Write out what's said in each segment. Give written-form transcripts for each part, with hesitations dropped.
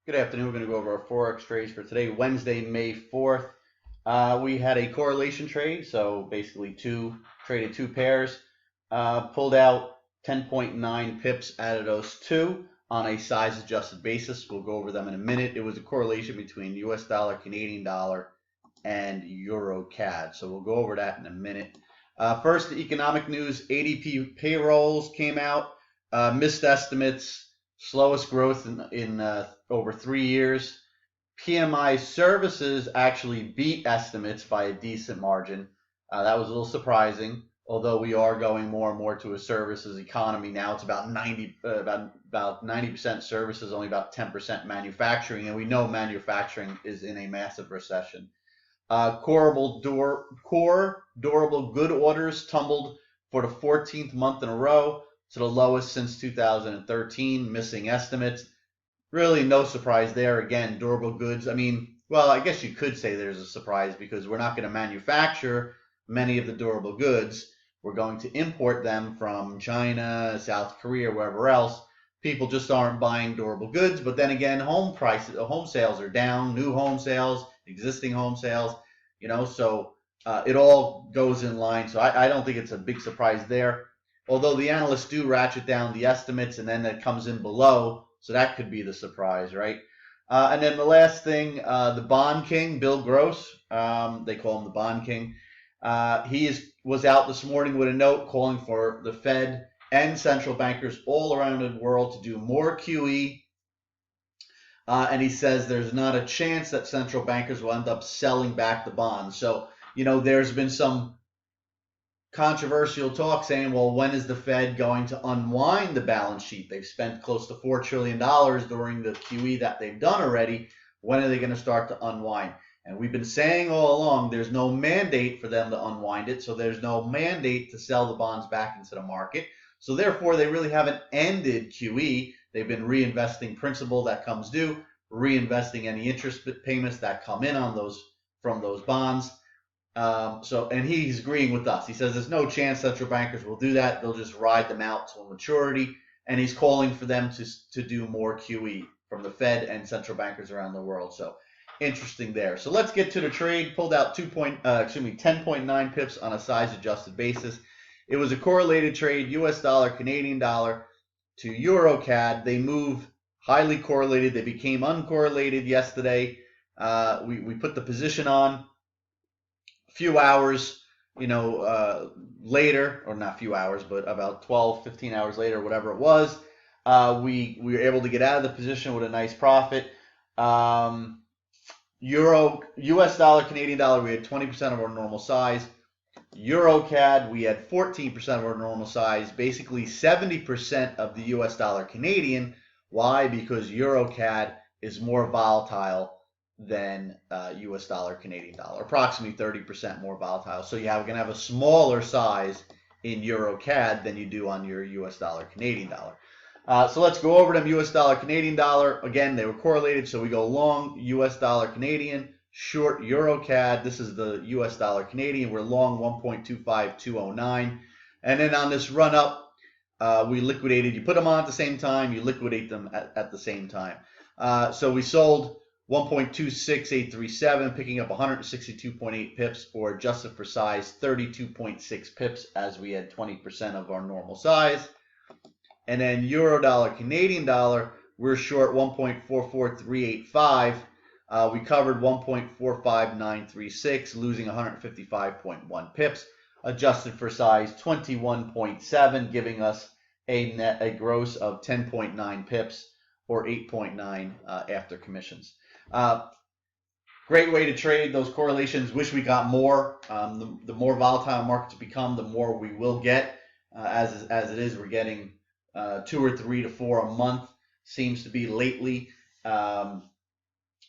Good afternoon. We're going to go over our Forex trades for today, Wednesday, May 4th. We had a correlation trade, so basically traded two pairs, pulled out 10.9 pips out of those two on a size adjusted basis. We'll go over them in a minute. It was a correlation between US dollar, Canadian dollar, and Euro CAD. So we'll go over that in a minute. First, the economic news. ADP payrolls came out, missed estimates. Slowest growth in over 3 years. PMI services actually beat estimates by a decent margin. That was a little surprising, although we are going more and more to a services economy now. It's about 90% services, only about 10% manufacturing, and we know manufacturing is in a massive recession. Core durable good orders tumbled for the 14th month in a row to the lowest since 2013, missing estimates. Really no surprise there. Again, durable goods. I mean, well, I guess you could say there's a surprise because we're not going to manufacture many of the durable goods. We're going to import them from China, South Korea, wherever else. People just aren't buying durable goods. But then again, home sales are down, new home sales, existing home sales, so it all goes in line. So I don't think it's a big surprise there. Although the analysts do ratchet down the estimates, and then that comes in below, so that could be the surprise, right? And then the last thing, the bond king, Bill Gross, they call him the bond king. He was out this morning with a note calling for the Fed and central bankers all around the world to do more QE. And he says there's not a chance that central bankers will end up selling back the bonds. So, there's been some controversial talk saying, well, when is the Fed going to unwind the balance sheet? They've spent close to $4 trillion during the QE that they've done already. When are they going to start to unwind? And we've been saying all along, there's no mandate for them to unwind it. So there's no mandate to sell the bonds back into the market. So therefore, they really haven't ended QE. They've been reinvesting principal that comes due, reinvesting any interest payments that come in on from those bonds. And he's agreeing with us. He says there's no chance central bankers will do that. They'll just ride them out till maturity. And he's calling for them to do more QE from the Fed and central bankers around the world. So interesting there. So let's get to the trade. Pulled out 10.9 pips on a size adjusted basis. It was a correlated trade, US dollar, Canadian dollar to Euro CAD. They move highly correlated. They became uncorrelated yesterday. We put the position on. Few hours, later, or not few hours, but about 12, 15 hours later, whatever it was, we were able to get out of the position with a nice profit. US dollar, Canadian dollar, we had 20% of our normal size. Euro CAD, we had 14% of our normal size, basically 70% of the US dollar Canadian. Why? Because Euro CAD is more volatile than US dollar, Canadian dollar, approximately 30% more volatile. So you're going to have a smaller size in Euro CAD than you do on your US dollar, Canadian dollar. So let's go over them. US dollar, Canadian dollar. Again, they were correlated. So we go long US dollar, Canadian, short Euro CAD. This is the US dollar, Canadian. We're long 1.25209. And then on this run up, we liquidated. You put them on at the same time. You liquidate them at the same time. So we sold 1.26837, picking up 162.8 pips, or adjusted for size, 32.6 pips, as we had 20% of our normal size. And then Euro dollar, Canadian dollar, we're short 1.44385. We covered 1.45936, losing 155.1 pips, adjusted for size 21.7, giving us a gross of 10.9 pips, or 8.9 after commissions. Great way to trade those correlations. Wish we got more. The more volatile markets become, the more we will get. As it is, we're getting 2 or 3 to 4 a month. Seems to be lately,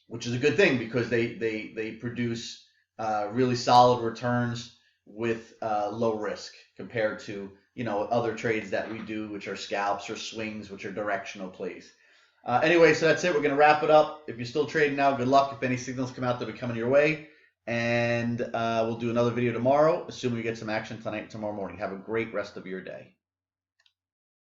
which is a good thing because they produce really solid returns with low risk compared to other trades that we do, which are scalps or swings, which are directional plays. Anyway, so that's it. We're going to wrap it up. If you're still trading now, good luck. If any signals come out, they'll be coming your way. And we'll do another video tomorrow, assuming we get some action tonight and tomorrow morning. Have a great rest of your day.